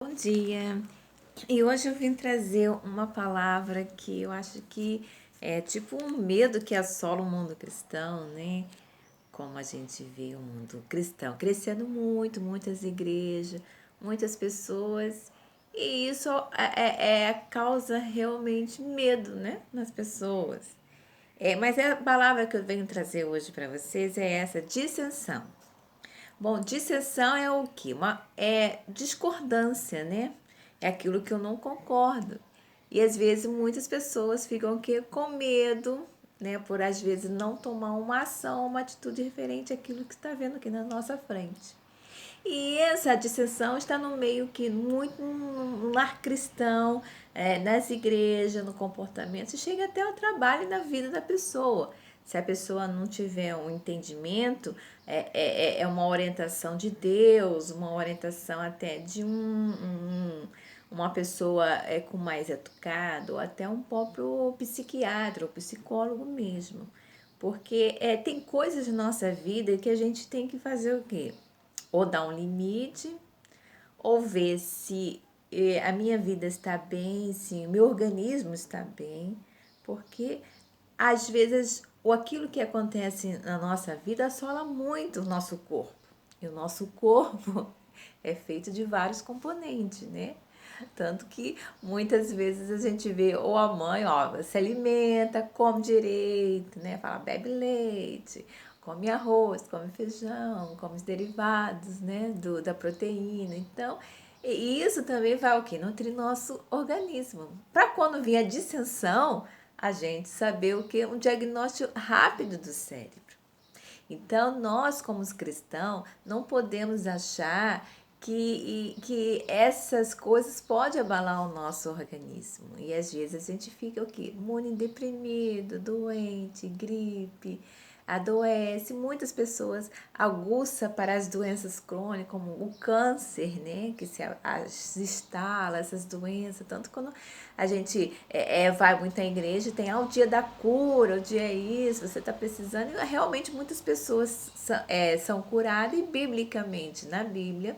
Bom dia! E hoje eu vim trazer uma palavra que eu acho que é tipo um medo que assola o mundo cristão, né? Como a gente vê o mundo cristão crescendo muito, muitas igrejas, muitas pessoas, e isso causa realmente medo, né, nas pessoas. Mas a palavra que eu venho trazer hoje para vocês é essa, dissensão. Bom, dissensão é o quê? É discordância, né? É aquilo que eu não concordo. E às vezes muitas pessoas ficam com medo, né? Por às vezes não tomar uma ação, uma atitude referente àquilo que está vendo aqui na nossa frente. E essa dissensão está no meio que muito no lar cristão, nas igrejas, no comportamento, chega até ao trabalho e na vida da pessoa. Se a pessoa não tiver um entendimento, é uma orientação de Deus, uma orientação até de uma pessoa com mais educado, ou até um próprio psiquiatra ou psicólogo mesmo. Porque tem coisas na nossa vida que a gente tem que fazer o quê? Ou dar um limite, ou ver se a minha vida está bem, se o meu organismo está bem, porque às vezes aquilo que acontece na nossa vida assola muito o nosso corpo. E o nosso corpo é feito de vários componentes, né? Tanto que muitas vezes a gente vê, ou a mãe, ó, se alimenta, come direito, né? Fala, bebe leite, come arroz, come feijão, come os derivados, né? Da proteína. Então, e isso também vai o quê? Nutrir nosso organismo. Para quando vier a dissensão, a gente saber o que? Um diagnóstico rápido do cérebro. Então, nós, como cristãos, não podemos achar que essas coisas podem abalar o nosso organismo. E às vezes a gente fica o quê? Muito deprimido, doente, gripe, adoece. Muitas pessoas aguçam para as doenças crônicas, como o câncer, né? Que se instala, essas doenças. Tanto quando a gente vai muito à igreja, tem o dia da cura, o dia isso, você está precisando. E realmente muitas pessoas são curadas e biblicamente, na Bíblia,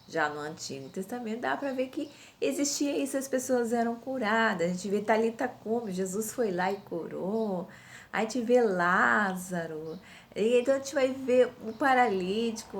já no Antigo Testamento, dá para ver que existia isso, as pessoas eram curadas. A gente vê Talita Cumi, Jesus foi lá e curou. A gente vê Lázaro. E então a gente vai ver o paralítico,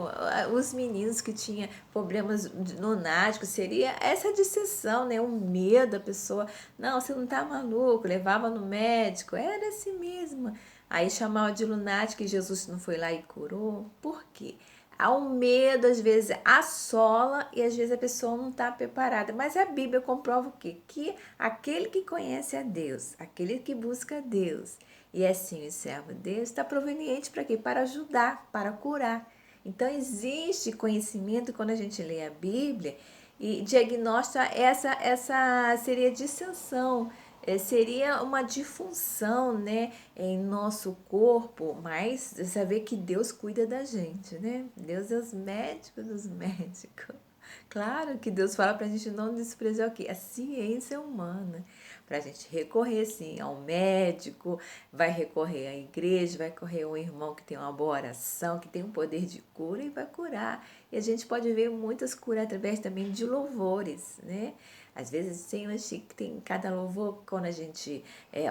os meninos que tinham problemas lunáticos, seria essa dissensão, né? O medo da pessoa. Não, você não tá maluco, levava no médico, era assim mesmo. Aí chamava de lunático e Jesus não foi lá e curou. Por quê? Há um medo, às vezes assola e às vezes a pessoa não está preparada. Mas a Bíblia comprova o quê? Que aquele que conhece a Deus, aquele que busca a Deus, e assim o servo de Deus, está proveniente para quê? Para ajudar, para curar. Então existe conhecimento quando a gente lê a Bíblia e diagnostica essa seria dissensão, seria uma disfunção, né, em nosso corpo, mas saber que Deus cuida da gente, né? Deus é os médicos dos médicos. Claro que Deus fala para a gente não desprezar o quê? A ciência humana. Para a gente recorrer, sim, ao médico, vai recorrer à igreja, vai recorrer ao irmão que tem uma boa oração, que tem um poder de cura e vai curar. E a gente pode ver muitas curas através também de louvores, né? Às vezes tem cada louvor, quando a gente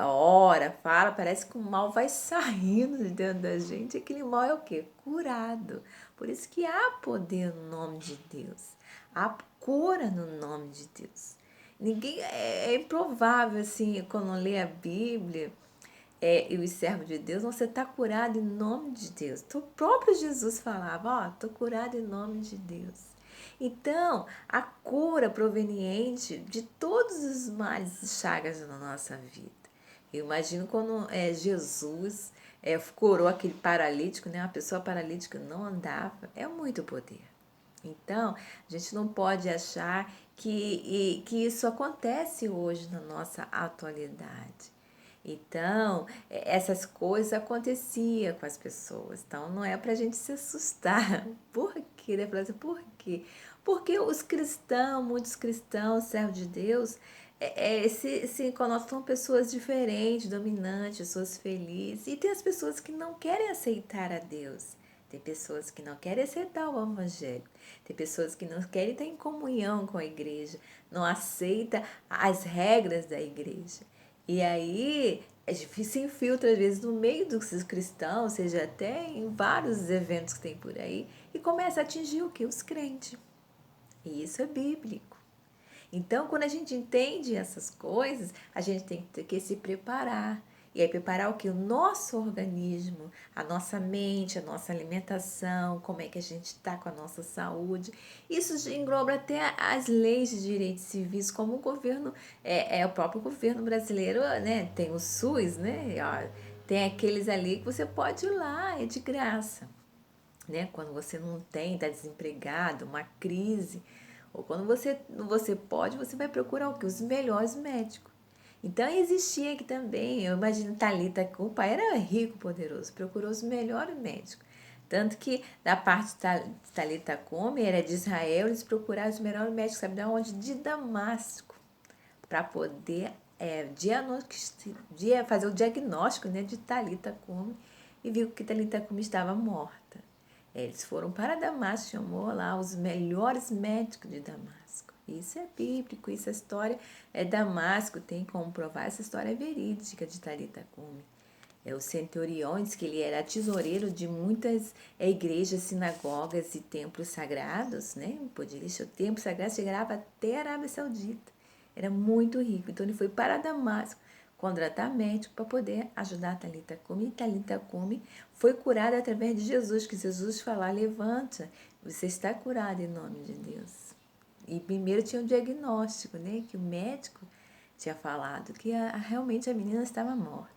ora, fala, parece que o mal vai saindo de dentro da gente. Aquele mal é o quê? Curado. Por isso que há poder no nome de Deus. Há cura no nome de Deus. Ninguém é improvável assim, quando lê a Bíblia, e os servos de Deus, você está curado em nome de Deus. O próprio Jesus falava, ó, estou curado em nome de Deus. Então, a cura proveniente de todos os males e chagas na nossa vida. Eu imagino quando Jesus curou aquele paralítico, né? Uma pessoa paralítica não andava, é muito poder. Então, a gente não pode achar que isso acontece hoje na nossa atualidade. Então, essas coisas aconteciam com as pessoas. Então, não é para a gente se assustar. Por quê? Por quê? Porque os cristãos, muitos cristãos, servos de Deus, se connotam pessoas diferentes, dominantes, pessoas felizes. E tem as pessoas que não querem aceitar a Deus. Tem pessoas que não querem aceitar o evangelho. Tem pessoas que não querem estar em comunhão com a igreja, não aceita as regras da igreja. E aí se infiltra às vezes no meio dos cristãos, seja até em vários eventos que tem por aí, e começa a atingir o que? Os crentes. E isso é bíblico. Então, quando a gente entende essas coisas, a gente tem que se preparar. E aí, preparar o que? O nosso organismo, a nossa mente, a nossa alimentação, como é que a gente está com a nossa saúde. Isso engloba até as leis de direitos civis, como o governo, o próprio governo brasileiro, né? Tem o SUS, né? Tem aqueles ali que você pode ir lá, é de graça. Né? Quando você não tem, está desempregado, uma crise, ou quando você pode, você vai procurar o quê? Os melhores médicos. Então existia aqui também, eu imagino Thalita, o pai era rico, poderoso, procurou os melhores médicos. Tanto que da parte de Thalita Come, era de Israel, eles procuraram os melhores médicos, sabe de onde? De Damasco, para poder fazer o diagnóstico, né, de Thalita Come, e viu que Thalita Come estava morta. Eles foram para Damasco, chamou lá os melhores médicos de Damasco. Isso é bíblico, isso é história. Damasco tem como provar, essa história é verídica de Thalita Come. O centurião diz que ele era tesoureiro de muitas igrejas, sinagogas e templos sagrados, né? O templo sagrado chegava até a Arábia Saudita. Era muito rico. Então ele foi para Damasco contratar médico para poder ajudar a Thalita Come. E Thalita Come foi curada através de Jesus, que Jesus falou: levanta, você está curada em nome de Deus. E primeiro tinha o diagnóstico, né? Que o médico tinha falado que realmente a menina estava morta.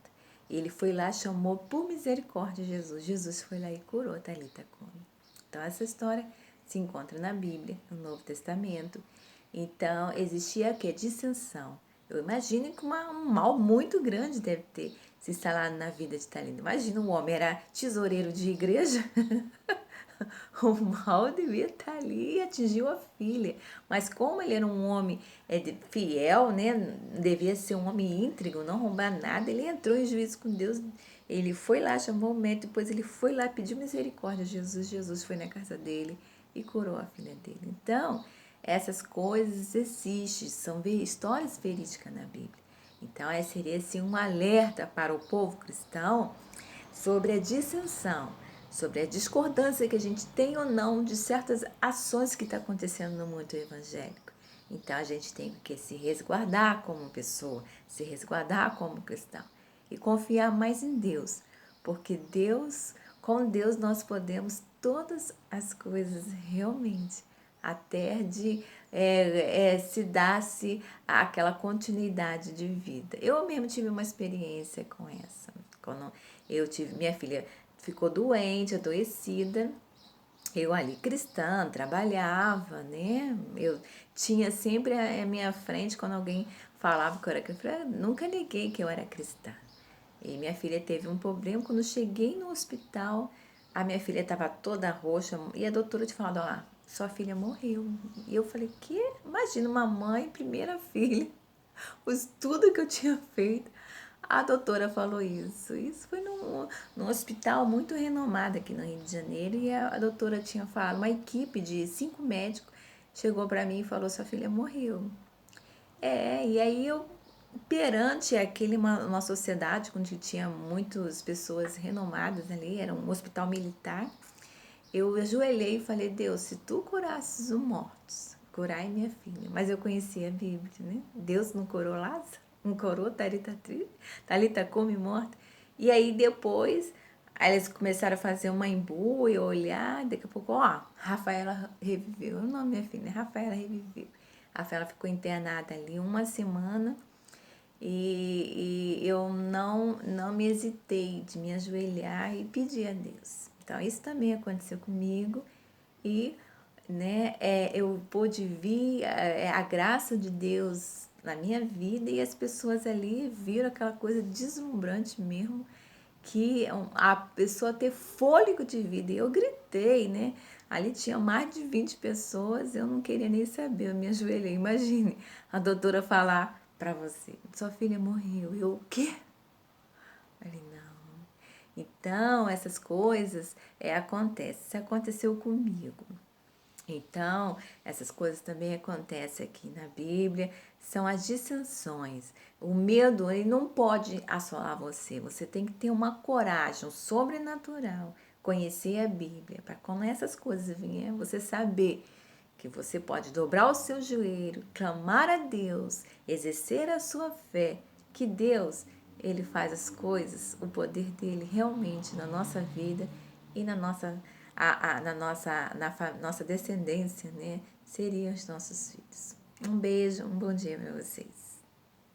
Ele foi lá, chamou por misericórdia Jesus. Jesus foi lá e curou a Thalita Come. Então essa história se encontra na Bíblia, no Novo Testamento. Então existia aqui a dissensão. Eu imagino que um mal muito grande deve ter se instalado na vida de Thalita. Imagina, um homem era tesoureiro de igreja. O mal devia estar ali e atingiu a filha. Mas como ele era um homem fiel, né? Devia ser um homem íntegro, não roubar nada. Ele entrou em juízo com Deus. Ele foi lá, chamou o médico, depois ele foi lá, pediu misericórdia a Jesus. Jesus foi na casa dele e curou a filha dele. Então, essas coisas existem, são histórias verídicas na Bíblia. Então, seria assim um alerta para o povo cristão sobre a dissensão, sobre a discordância que a gente tem ou não de certas ações que estão acontecendo no mundo evangélico. Então a gente tem que se resguardar como pessoa, se resguardar como cristão e confiar mais em Deus, porque com Deus nós podemos todas as coisas realmente, até de se dar-se aquela continuidade de vida. Eu mesmo tive uma experiência com essa. Quando minha filha ficou doente, adoecida, eu ali cristã, trabalhava, né? Eu tinha sempre à minha frente, quando alguém falava que eu era cristã, eu nunca neguei que eu era cristã. E minha filha teve um problema, quando eu cheguei no hospital, a minha filha estava toda roxa, e a doutora tinha falado: ó, sua filha morreu. E eu falei: que? Imagina uma mãe, primeira filha, o estudo que eu tinha feito. A doutora falou isso. Isso foi num hospital muito renomado aqui no Rio de Janeiro. E a doutora tinha falado, uma equipe de 5 médicos chegou para mim e falou: sua filha morreu. E aí eu, perante uma sociedade onde tinha muitas pessoas renomadas ali, era um hospital militar, eu ajoelhei e falei: Deus, se tu curasses os mortos, curai minha filha. Mas eu conhecia a Bíblia, né? Deus não curou Lázaro, não curou Thalita Come morta. E aí depois, aí eles começaram a fazer uma embu e olhar, daqui a pouco, ó, Rafaela reviveu. O nome da minha filha, Rafaela reviveu. A Rafaela ficou internada ali uma semana. E eu não me hesitei de me ajoelhar e pedir a Deus. Então, isso também aconteceu comigo e, né, eu pude ver a graça de Deus na minha vida, e as pessoas ali viram aquela coisa deslumbrante mesmo, que a pessoa ter fôlego de vida. E eu gritei, né? Ali tinha mais de 20 pessoas, eu não queria nem saber, eu me ajoelhei. Imagine a doutora falar para você: sua filha morreu. Eu, o quê? Falei: não. Então, essas coisas acontecem. Isso aconteceu comigo. Então, essas coisas também acontecem aqui na Bíblia, são as dissensões. O medo, ele não pode assolar você. Você tem que ter uma coragem, um sobrenatural, conhecer a Bíblia, para quando essas coisas vierem, você saber que você pode dobrar o seu joelho, clamar a Deus, exercer a sua fé, que Deus, ele faz as coisas, o poder dele realmente na nossa vida e na nossa nossa descendência, né? Seriam os nossos filhos. Um beijo, um bom dia para vocês.